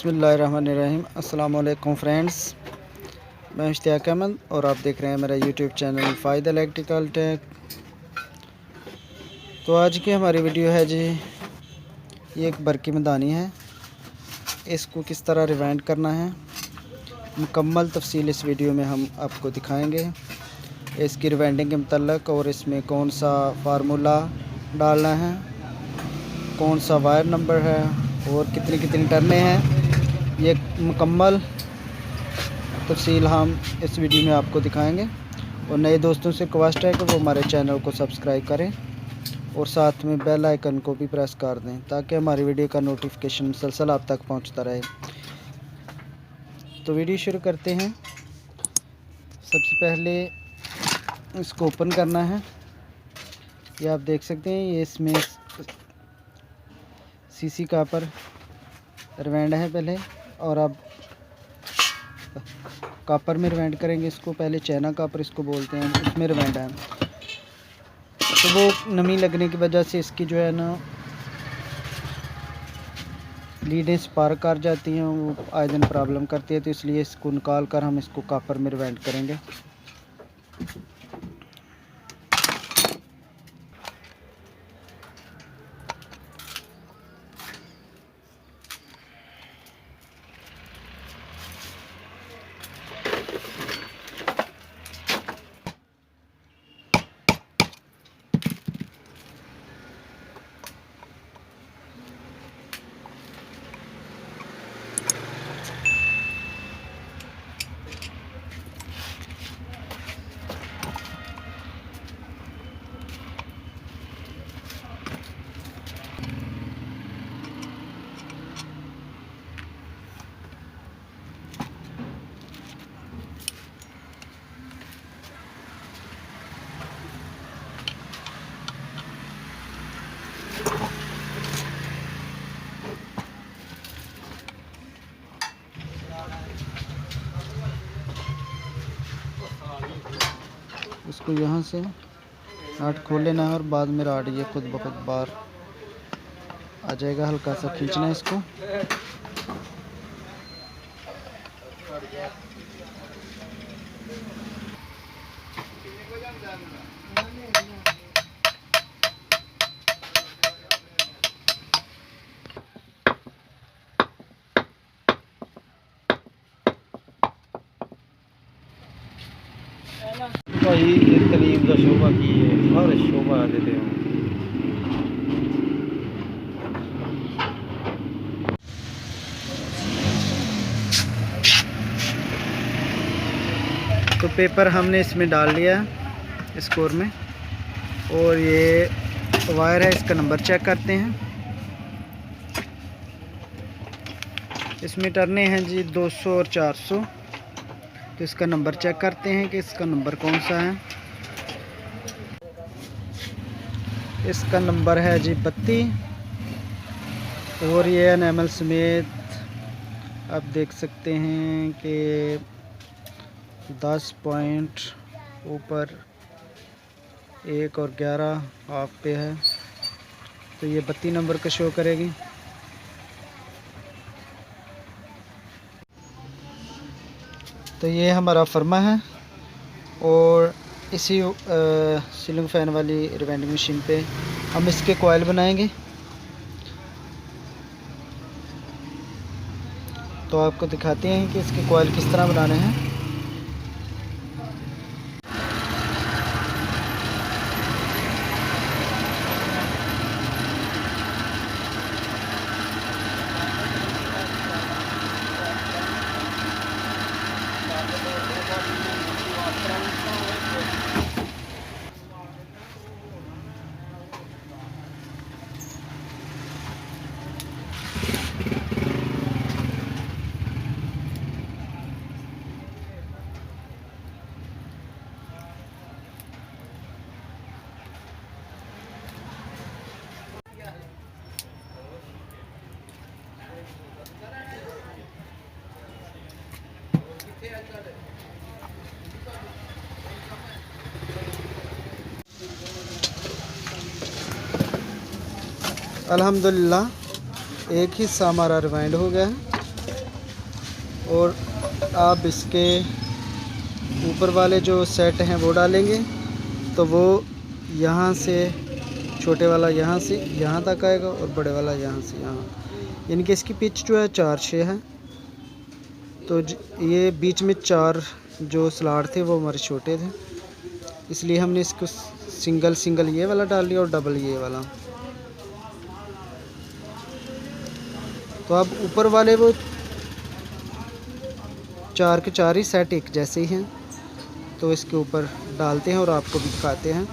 बिस्मिल्लाहिर्रहमानिर्रहीम। अस्सलाम वालेकुम फ्रेंड्स, मैं इश्तियाक अहमद और आप देख रहे हैं मेरा यूट्यूब चैनल फ़ायदा इलेक्ट्रिकल टेक। तो आज की हमारी वीडियो है जी, ये एक बरकी मदानी है, इसको किस तरह रिवाइंड करना है मुकम्मल तफसील इस वीडियो में हम आपको दिखाएंगे। इसकी रिवाइंडिंग के मतलब और इसमें कौन सा फार्मूला डालना है, कौन सा वायर नंबर है और कितनी कितनी टर्नें हैं, ये मुकम्मल तफसील हम इस वीडियो में आपको दिखाएंगे। और नए दोस्तों से रिक्वेस्ट है कि वो हमारे चैनल को सब्सक्राइब करें और साथ में बेल आइकन को भी प्रेस कर दें ताकि हमारी वीडियो का नोटिफिकेशन मुसलसल आप तक पहुंचता रहे। तो वीडियो शुरू करते हैं। सबसे पहले इसको ओपन करना है। ये आप देख सकते हैं, ये इसमें सीसी कापर रिवाइंड है पहले, और अब कापर में रिवाइंड करेंगे इसको। पहले चाइना कापर इसको बोलते हैं, उसमें रिवाइंड है। तो वो नमी लगने की वजह से इसकी जो है ना लीडें स्पार्क कर जाती हैं, वो आए दिन प्रॉब्लम करती है। तो इसलिए इसको निकाल कर हम इसको कापर में रिवाइंड करेंगे। इसको यहाँ से नाट खोल लेना है और बाद में राड ये खुद ब खुद बाहर आ जाएगा। हल्का सा खींचना है इसको। भाई तलीम का शोभा की है, हर शोभा देते हो। तो पेपर हमने इसमें डाल लिया स्कोर में, और ये वायर है, इसका नंबर चेक करते हैं। इसमें टर्ने हैं जी 200 और 400। तो इसका नंबर चेक करते हैं कि इसका नंबर कौन सा है। इसका नंबर है जी 32, और ये एनेमल समेत आप देख सकते हैं कि 10 पॉइंट ऊपर 1 और 11 हाफ पे है। तो ये 32 नंबर का शो करेगी। तो ये हमारा फर्मा है, और इसी सीलिंग फ़ैन वाली रिवाइंडिंग मशीन पे हम इसके कॉइल बनाएंगे। तो आपको दिखाते हैं कि इसके कॉइल किस तरह बनाने हैं। अल्हम्दुलिल्लाह एक हिस्सा हमारा रिवाइंड हो गया है। और आप इसके ऊपर वाले जो सेट हैं वो डालेंगे तो वो यहाँ से छोटे वाला यहाँ से यहाँ तक आएगा और बड़े वाला यहाँ से यहाँ, यानी कि इसकी पिच जो है 4/6 है। तो ये बीच में 4 जो स्लॉट थे वो हमारे छोटे थे, इसलिए हमने इसको सिंगल ये वाला डाल लिया और डबल ये वाला। तो अब ऊपर वाले वो 4 के 4 ही सेट एक जैसे ही हैं, तो इसके ऊपर डालते हैं और आपको भी दिखाते हैं।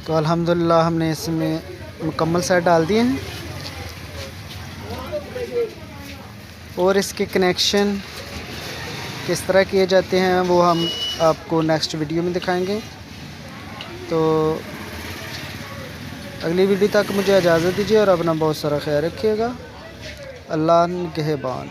तो अल्हम्दुलिल्लाह हमने इसमें मुकम्मल सेट डाल दिए हैं और इसके कनेक्शन किस तरह किए जाते हैं वो हम आपको नेक्स्ट वीडियो में दिखाएंगे। तो अगली वीडियो तक मुझे इजाज़त दीजिए और अपना बहुत सारा ख्याल रखिएगा। अल्लाह निगहबान।